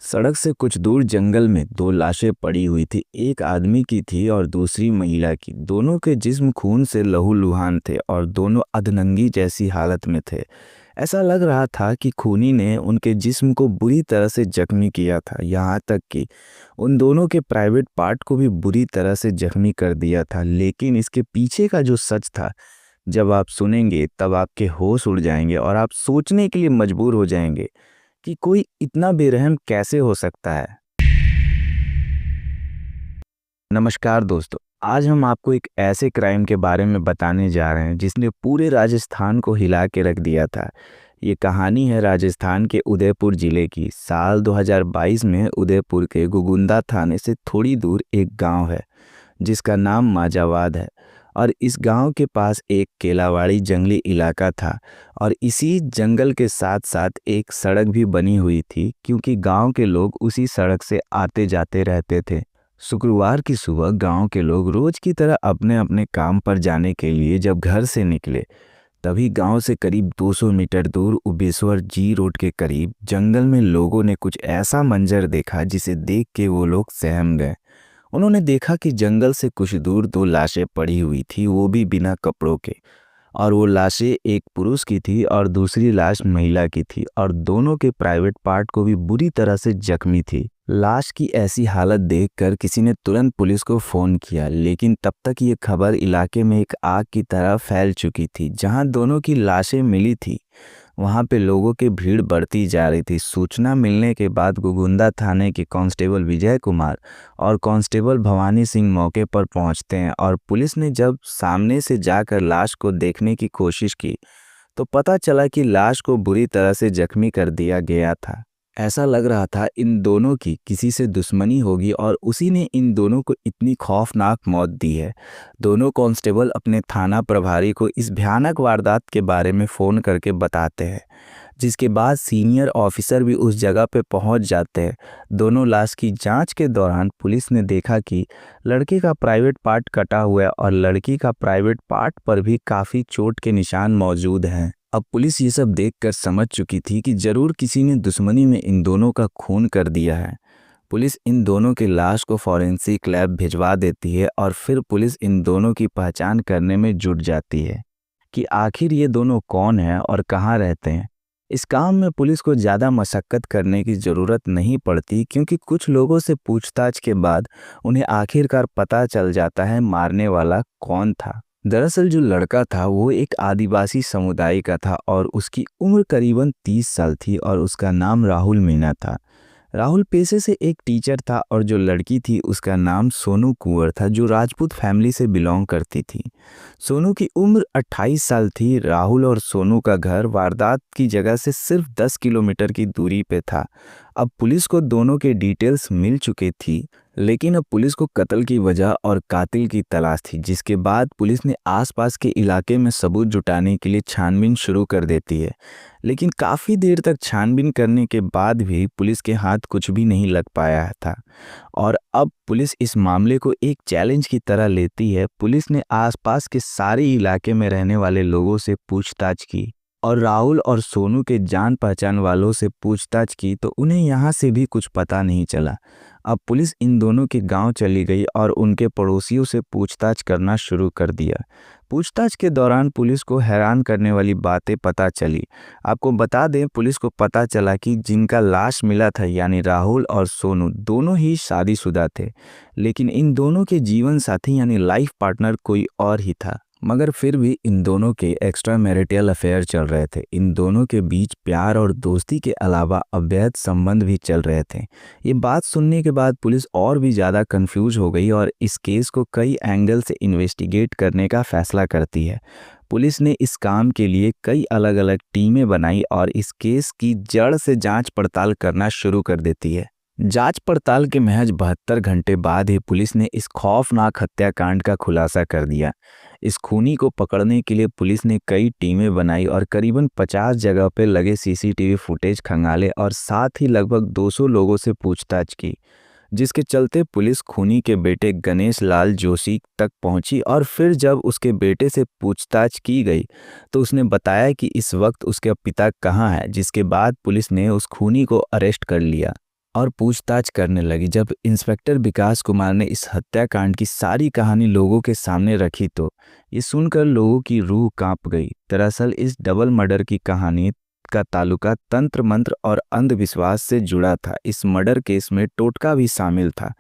सड़क से कुछ दूर जंगल में दो लाशें पड़ी हुई थी। एक आदमी की थी और दूसरी महिला की। दोनों के जिस्म खून से लहूलुहान थे और दोनों अधनंगी जैसी हालत में थे। ऐसा लग रहा था कि खूनी ने उनके जिस्म को बुरी तरह से जख्मी किया था, यहाँ तक कि उन दोनों के प्राइवेट पार्ट को भी बुरी तरह से जख्मी कर दिया था। लेकिन इसके पीछे का जो सच था, जब आप सुनेंगे तब आपके होश उड़ जाएंगे और आप सोचने के लिए मजबूर हो जाएंगे कि कोई इतना बेरहम कैसे हो सकता है। नमस्कार दोस्तों, आज हम आपको एक ऐसे क्राइम के बारे में बताने जा रहे हैं जिसने पूरे राजस्थान को हिला के रख दिया था। ये कहानी है राजस्थान के उदयपुर जिले की। साल 2022 में उदयपुर के गुगुंदा थाने से थोड़ी दूर एक गांव है जिसका नाम माजावाद है। और इस गांव के पास एक केलावाड़ी जंगली इलाका था और इसी जंगल के साथ साथ एक सड़क भी बनी हुई थी, क्योंकि गांव के लोग उसी सड़क से आते जाते रहते थे। शुक्रवार की सुबह गांव के लोग रोज की तरह अपने अपने काम पर जाने के लिए जब घर से निकले, तभी गांव से करीब 200 मीटर दूर उबेश्वर जी रोड के करीब जंगल में लोगों ने कुछ ऐसा मंजर देखा जिसे देख के वो लोग सहम गए। उन्होंने देखा कि जंगल से कुछ दूर दो लाशें पड़ी हुई थी, वो भी बिना कपड़ों के। और वो लाशें एक पुरुष की थी और दूसरी लाश महिला की थी और दोनों के प्राइवेट पार्ट को भी बुरी तरह से जख्मी थी। लाश की ऐसी हालत देखकर किसी ने तुरंत पुलिस को फोन किया, लेकिन तब तक ये खबर इलाके में एक आग की तरह फैल चुकी थी। जहां दोनों की लाशें मिली थी वहां पे लोगों की भीड़ बढ़ती जा रही थी। सूचना मिलने के बाद गुगुंदा थाने के कांस्टेबल विजय कुमार और कांस्टेबल भवानी सिंह मौके पर पहुंचते हैं और पुलिस ने जब सामने से जाकर लाश को देखने की कोशिश की तो पता चला कि लाश को बुरी तरह से जख्मी कर दिया गया था। ऐसा लग रहा था इन दोनों की किसी से दुश्मनी होगी और उसी ने इन दोनों को इतनी खौफनाक मौत दी है। दोनों कांस्टेबल अपने थाना प्रभारी को इस भयानक वारदात के बारे में फ़ोन करके बताते हैं, जिसके बाद सीनियर ऑफिसर भी उस जगह पे पहुंच जाते हैं। दोनों लाश की जांच के दौरान पुलिस ने देखा कि लड़के का प्राइवेट पार्ट कटा हुआ है और लड़की का प्राइवेट पार्ट पर भी काफ़ी चोट के निशान मौजूद हैं। अब पुलिस ये सब देखकर समझ चुकी थी कि जरूर किसी ने दुश्मनी में इन दोनों का खून कर दिया है। पुलिस इन दोनों की लाश को फॉरेंसिक लैब भिजवा देती है और फिर पुलिस इन दोनों की पहचान करने में जुट जाती है कि आखिर ये दोनों कौन हैं और कहाँ रहते हैं। इस काम में पुलिस को ज़्यादा मशक्क़त करने की ज़रूरत नहीं पड़ती, क्योंकि कुछ लोगों से पूछताछ के बाद उन्हें आखिरकार पता चल जाता है मारने वाला कौन था। दरअसल जो लड़का था वो एक आदिवासी समुदाय का था और उसकी उम्र करीबन 30 साल थी और उसका नाम राहुल मीणा था। राहुल पेशे से एक टीचर था और जो लड़की थी उसका नाम सोनू कुंवर था, जो राजपूत फैमिली से बिलोंग करती थी। सोनू की उम्र 28 साल थी। राहुल और सोनू का घर वारदात की जगह से सिर्फ 10 किलोमीटर की दूरी पे था। अब पुलिस को दोनों के डिटेल्स मिल चुके थी, लेकिन अब पुलिस को कत्ल की वजह और कातिल की तलाश थी, जिसके बाद पुलिस ने आसपास के इलाके में सबूत जुटाने के लिए छानबीन शुरू कर देती है। लेकिन काफ़ी देर तक छानबीन करने के बाद भी पुलिस के हाथ कुछ भी नहीं लग पाया था और अब पुलिस इस मामले को एक चैलेंज की तरह लेती है। पुलिस ने आसपास के सारे इलाके में रहने वाले लोगों से पूछताछ की और राहुल और सोनू के जान पहचान वालों से पूछताछ की तो उन्हें यहाँ से भी कुछ पता नहीं चला। अब पुलिस इन दोनों के गांव चली गई और उनके पड़ोसियों से पूछताछ करना शुरू कर दिया। पूछताछ के दौरान पुलिस को हैरान करने वाली बातें पता चली। आपको बता दें, पुलिस को पता चला कि जिनका लाश मिला था यानी राहुल और सोनू दोनों ही शादीशुदा थे, लेकिन इन दोनों के जीवन साथी यानी लाइफ पार्टनर कोई और ही था। मगर फिर भी इन दोनों के एक्स्ट्रा मैरिटल अफेयर चल रहे थे। इन दोनों के बीच प्यार और दोस्ती के अलावा अवैध संबंध भी चल रहे थे। ये बात सुनने के बाद पुलिस और भी ज़्यादा कंफ्यूज हो गई और इस केस को कई एंगल से इन्वेस्टिगेट करने का फैसला करती है। पुलिस ने इस काम के लिए कई अलग अलग टीमें बनाई और इस केस की जड़ से जांच पड़ताल करना शुरू कर देती है। जांच पड़ताल के महज 72 घंटे बाद ही पुलिस ने इस खौफनाक हत्याकांड का खुलासा कर दिया। इस खूनी को पकड़ने के लिए पुलिस ने कई टीमें बनाई और करीबन 50 जगह पर लगे सीसीटीवी फुटेज खंगाले और साथ ही लगभग 200 लोगों से पूछताछ की, जिसके चलते पुलिस खूनी के बेटे गणेश लाल जोशी तक पहुंची। और फिर जब उसके बेटे से पूछताछ की गई तो उसने बताया कि इस वक्त उसके पिता कहाँ है, जिसके बाद पुलिस ने उस खूनी को अरेस्ट कर लिया। और पूछताछ करने लगी। जब इंस्पेक्टर विकास कुमार ने इस हत्याकांड की सारी कहानी लोगों के सामने रखी तो ये सुनकर लोगों की रूह कांप गई। दरअसल इस डबल मर्डर की कहानी का ताल्लुका तंत्र मंत्र और अंधविश्वास से जुड़ा था। इस मर्डर केस में टोटका भी शामिल था।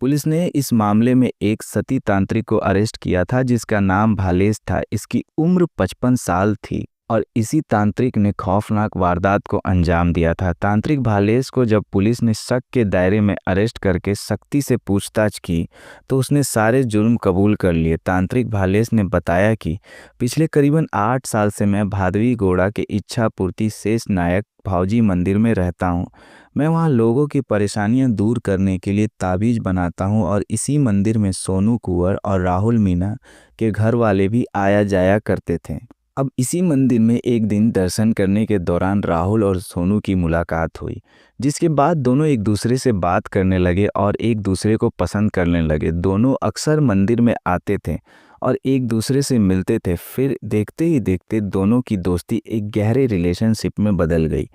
पुलिस ने इस मामले में एक सती तांत्रिक को अरेस्ट किया था जिसका नाम भालेश था। इसकी उम्र 55 साल थी और इसी तांत्रिक ने खौफनाक वारदात को अंजाम दिया था। तांत्रिक भालेश को जब पुलिस ने शक के दायरे में अरेस्ट करके सख्ती से पूछताछ की तो उसने सारे जुर्म कबूल कर लिए। तांत्रिक भालेश ने बताया कि पिछले करीबन 8 साल से मैं भादवी गोड़ा के इच्छा पूर्ति शेष नायक भावजी मंदिर में रहता हूँ। मैं वहाँ लोगों की परेशानियाँ दूर करने के लिए ताबीज बनाता हूँ और इसी मंदिर में सोनू कुंवर और राहुल मीना के घर वाले भी आया जाया करते थे। अब इसी मंदिर में एक दिन दर्शन करने के दौरान राहुल और सोनू की मुलाकात हुई, जिसके बाद दोनों एक दूसरे से बात करने लगे और एक दूसरे को पसंद करने लगे। दोनों अक्सर मंदिर में आते थे और एक दूसरे से मिलते थे। फिर देखते ही देखते दोनों की दोस्ती एक गहरे रिलेशनशिप में बदल गई।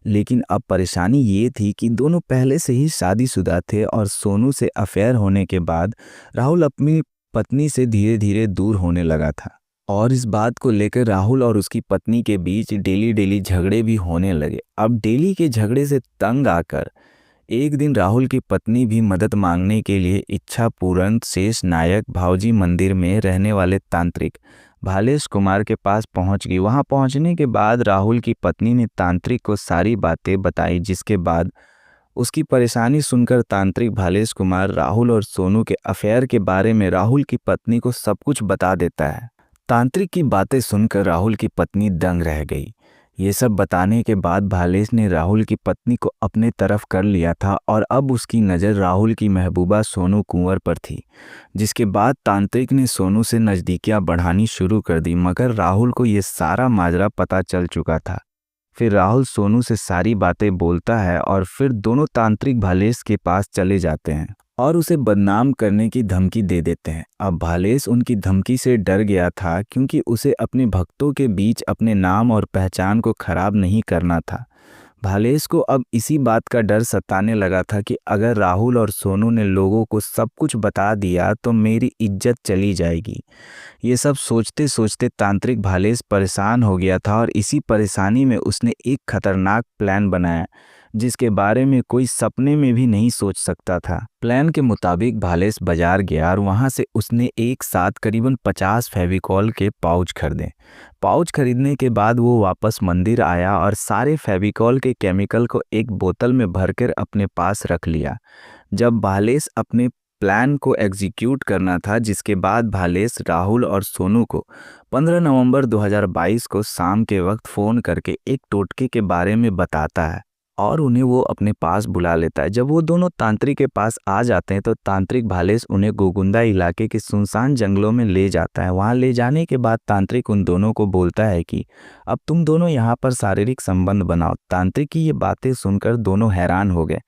लेकिन अब परेशानी ये थी कि दोनों पहले से ही शादीशुदा थे और सोनू से अफेयर होने के बाद राहुल अपनी पत्नी से धीरे धीरे दूर होने लगा था। और इस बात को लेकर राहुल और उसकी पत्नी के बीच डेली डेली झगड़े भी होने लगे। अब डेली के झगड़े से तंग आकर एक दिन राहुल की पत्नी भी मदद मांगने के लिए इच्छा पूर्ण शेष नायक भावजी मंदिर में रहने वाले तांत्रिक भालेश कुमार के पास पहुंच गई। वहां पहुंचने के बाद राहुल की पत्नी ने तांत्रिक को सारी बातें बताई, जिसके बाद उसकी परेशानी सुनकर तांत्रिक भालेश कुमार राहुल और सोनू के अफेयर के बारे में राहुल की पत्नी को सब कुछ बता देता है। तांत्रिक की बातें सुनकर राहुल की पत्नी दंग रह गई। ये सब बताने के बाद भालेश ने राहुल की पत्नी को अपने तरफ कर लिया था और अब उसकी नज़र राहुल की महबूबा सोनू कुंवर पर थी। जिसके बाद तांत्रिक ने सोनू से नज़दीकियां बढ़ानी शुरू कर दी, मगर राहुल को ये सारा माजरा पता चल चुका था। फिर राहुल सोनू से सारी बातें बोलता है और फिर दोनों तांत्रिक भालेश के पास चले जाते हैं और उसे बदनाम करने की धमकी दे देते हैं। अब भालेश उनकी धमकी से डर गया था क्योंकि उसे अपने भक्तों के बीच अपने नाम और पहचान को खराब नहीं करना था। भालेश को अब इसी बात का डर सताने लगा था कि अगर राहुल और सोनू ने लोगों को सब कुछ बता दिया तो मेरी इज्जत चली जाएगी। ये सब सोचते सोचते तांत्रिक भालेश परेशान हो गया था और इसी परेशानी में उसने एक खतरनाक प्लान बनाया जिसके बारे में कोई सपने में भी नहीं सोच सकता था। प्लान के मुताबिक भालेश बाजार गया और वहां से उसने एक साथ करीबन 50 फेविकॉल के पाउच खरीदे। पाउच खरीदने के बाद वो वापस मंदिर आया और सारे फेविकॉल के केमिकल को एक बोतल में भरकर अपने पास रख लिया। जब भालेश अपने प्लान को एग्जीक्यूट करना था, जिसके बाद भालेश राहुल और सोनू को 15 नवंबर 2022 को शाम के वक्त फ़ोन करके एक टोटके के बारे में बताता है और उन्हें वो अपने पास बुला लेता है। जब वो दोनों तांत्रिक के पास आ जाते हैं तो तांत्रिक भालेश उन्हें गोगुंदा इलाके के सुनसान जंगलों में ले जाता है। वहाँ ले जाने के बाद तांत्रिक उन दोनों को बोलता है कि अब तुम दोनों यहाँ पर शारीरिक संबंध बनाओ। तांत्रिक की ये बातें सुनकर दोनों हैरान हो गए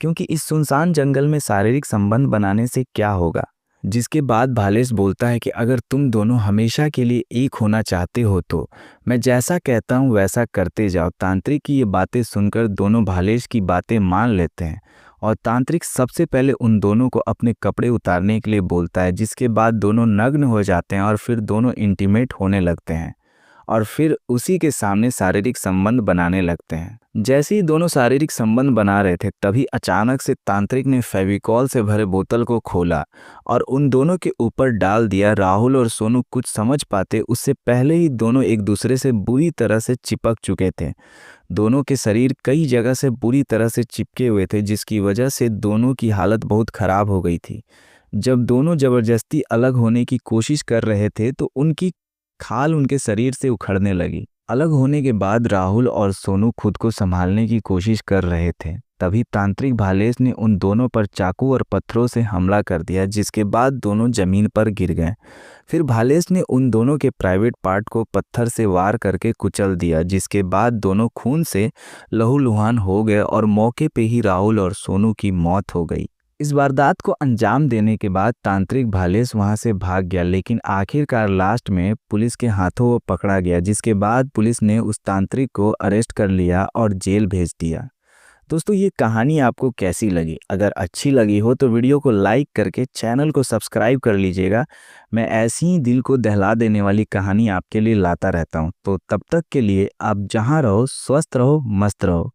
क्योंकि इस सुनसान जंगल में शारीरिक संबंध बनाने से क्या होगा। जिसके बाद भालेश बोलता है कि अगर तुम दोनों हमेशा के लिए एक होना चाहते हो तो मैं जैसा कहता हूँ वैसा करते जाओ। तांत्रिक की ये बातें सुनकर दोनों भालेश की बातें मान लेते हैं और तांत्रिक सबसे पहले उन दोनों को अपने कपड़े उतारने के लिए बोलता है, जिसके बाद दोनों नग्न हो जाते हैं और फिर दोनों इंटीमेट होने लगते हैं और फिर उसी के सामने शारीरिक संबंध बनाने लगते हैं। जैसे ही दोनों शारीरिक संबंध बना रहे थे तभी अचानक से तांत्रिक ने फेविकॉल से भरे बोतल को खोला और उन दोनों के ऊपर डाल दिया। राहुल और सोनू कुछ समझ पाते उससे पहले ही दोनों एक दूसरे से बुरी तरह से चिपक चुके थे। दोनों के शरीर कई जगह से बुरी तरह से चिपके हुए थे, जिसकी वजह से दोनों की हालत बहुत खराब हो गई थी। जब दोनों जबरदस्ती अलग होने की कोशिश कर रहे थे तो उनकी खाल उनके शरीर से उखड़ने लगी। अलग होने के बाद राहुल और सोनू खुद को संभालने की कोशिश कर रहे थे। तभी तांत्रिक भालेश ने उन दोनों पर चाकू और पत्थरों से हमला कर दिया, जिसके बाद दोनों जमीन पर गिर गए। फिर भालेश ने उन दोनों के प्राइवेट पार्ट को पत्थर से वार करके कुचल दिया, जिसके बाद दोनों खून से लहूलुहान हो गए और मौके पे ही राहुल और सोनू की मौत हो गई। इस वारदात को अंजाम देने के बाद तांत्रिक भालेश वहां से भाग गया, लेकिन आखिरकार लास्ट में पुलिस के हाथों वो पकड़ा गया, जिसके बाद पुलिस ने उस तांत्रिक को अरेस्ट कर लिया और जेल भेज दिया। दोस्तों ये कहानी आपको कैसी लगी? अगर अच्छी लगी हो तो वीडियो को लाइक करके चैनल को सब्सक्राइब कर लीजिएगा। मैं ऐसी ही दिल को दहला देने वाली कहानी आपके लिए लाता रहता हूँ। तो तब तक के लिए आप जहाँ रहो स्वस्थ रहो, मस्त रहो।